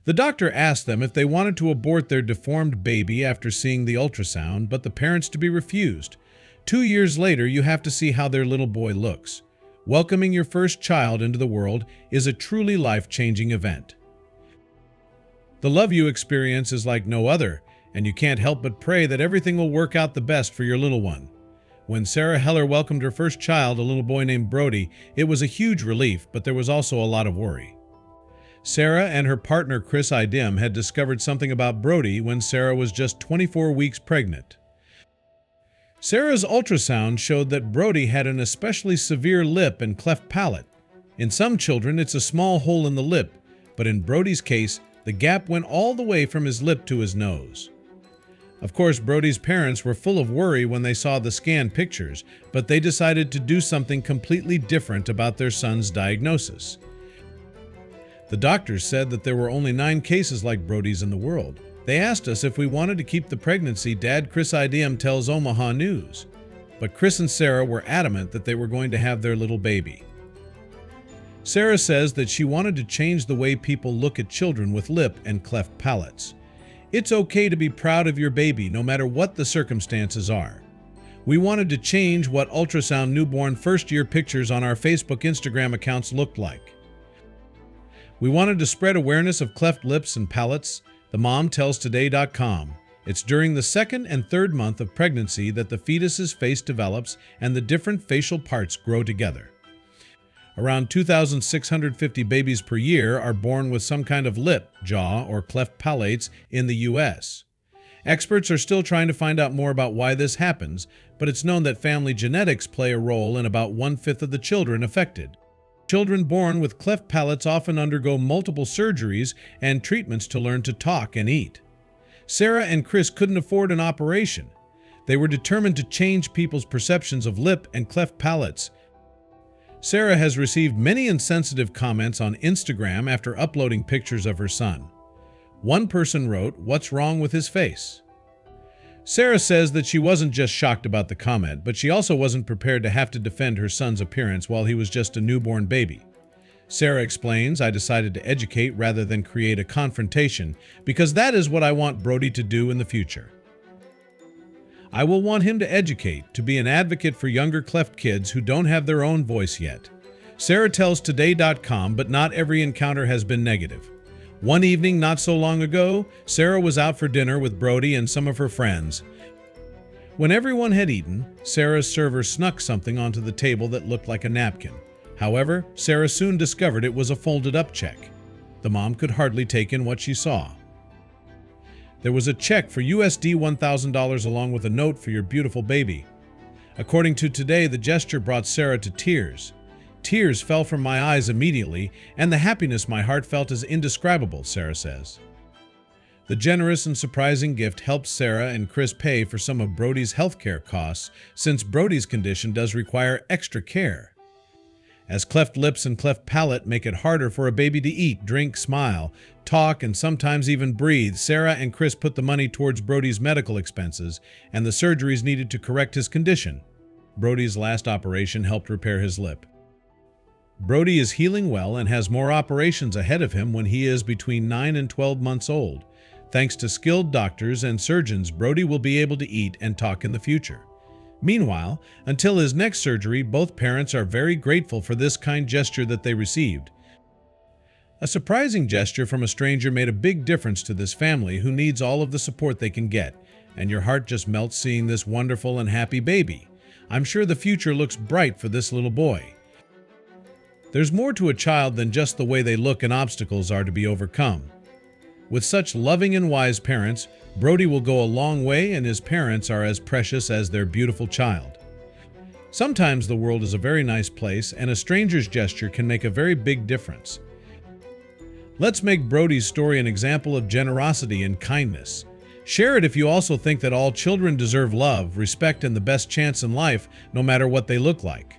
The doctor asked them if they wanted to abort their deformed baby after seeing the ultrasound, but the parents to be refused. 2 years later, you have to see how their little boy looks. Welcoming your first child into the world is a truly life-changing event. The love you experience is like no other, and you can't help but pray that everything will work out the best for your little one. When Sara Heller welcomed her first child, a little boy named Brody, it was a huge relief, but there was also a lot of worry. Sara and her partner Chris Eidam had discovered something about Brody when Sara was just 24 weeks pregnant. Sara's ultrasound showed that Brody had an especially severe lip and cleft palate. In some children, it's a small hole in the lip, but in Brody's case, the gap went all the way from his lip to his nose. Of course, Brody's parents were full of worry when they saw the scan pictures, but they decided to do something completely different about their son's diagnosis. The doctors said that there were only 9 cases like Brody's in the world. They asked us if we wanted to keep the pregnancy, Dad Chris Eidam tells Omaha News. But Chris and Sara were adamant that they were going to have their little baby. Sara says that she wanted to change the way people look at children with lip and cleft palates. It's okay to be proud of your baby, no matter what the circumstances are. We wanted to change what ultrasound newborn first-year pictures on our Facebook, Instagram accounts looked like. We wanted to spread awareness of cleft lips and palates, the mom tells Today.com. It's during the 2nd and 3rd month of pregnancy that the fetus's face develops and the different facial parts grow together. Around 2,650 babies per year are born with some kind of lip, jaw, or cleft palates in the U.S. Experts are still trying to find out more about why this happens, but it's known that family genetics play a role in about 1/5 of the children affected. Children born with cleft palates often undergo multiple surgeries and treatments to learn to talk and eat. Sara and Chris couldn't afford an operation. They were determined to change people's perceptions of lip and cleft palates. Sara has received many insensitive comments on Instagram after uploading pictures of her son. One person wrote, "What's wrong with his face?" Sara says that she wasn't just shocked about the comment, but she also wasn't prepared to have to defend her son's appearance while he was just a newborn baby. Sara explains, "I decided to educate rather than create a confrontation because that is what I want Brody to do in the future. I will want him to educate, to be an advocate for younger cleft kids who don't have their own voice yet." Sara tells Today.com, but not every encounter has been negative. One evening not so long ago, Sara was out for dinner with Brody and some of her friends. When everyone had eaten, Sara's server snuck something onto the table that looked like a napkin. However, Sara soon discovered it was a folded-up check. The mom could hardly take in what she saw. There was a check for USD $1,000 along with a note for your beautiful baby. According to Today, the gesture brought Sara to tears. Tears fell from my eyes immediately, and the happiness my heart felt is indescribable, Sara says. The generous and surprising gift helped Sara and Chris pay for some of Brody's healthcare costs, since Brody's condition does require extra care. As cleft lips and cleft palate make it harder for a baby to eat, drink, smile, talk, and sometimes even breathe, Sara and Chris put the money towards Brody's medical expenses and the surgeries needed to correct his condition. Brody's last operation helped repair his lip. Brody is healing well and has more operations ahead of him when he is between 9 and 12 months old. Thanks to skilled doctors and surgeons, Brody will be able to eat and talk in the future. Meanwhile, until his next surgery, both parents are very grateful for this kind gesture that they received. A surprising gesture from a stranger made a big difference to this family who needs all of the support they can get, and your heart just melts seeing this wonderful and happy baby. I'm sure the future looks bright for this little boy. There's more to a child than just the way they look and obstacles are to be overcome. With such loving and wise parents, Brody will go a long way, and his parents are as precious as their beautiful child. Sometimes the world is a very nice place, and a stranger's gesture can make a very big difference. Let's make Brody's story an example of generosity and kindness. Share it if you also think that all children deserve love, respect, and the best chance in life, no matter what they look like.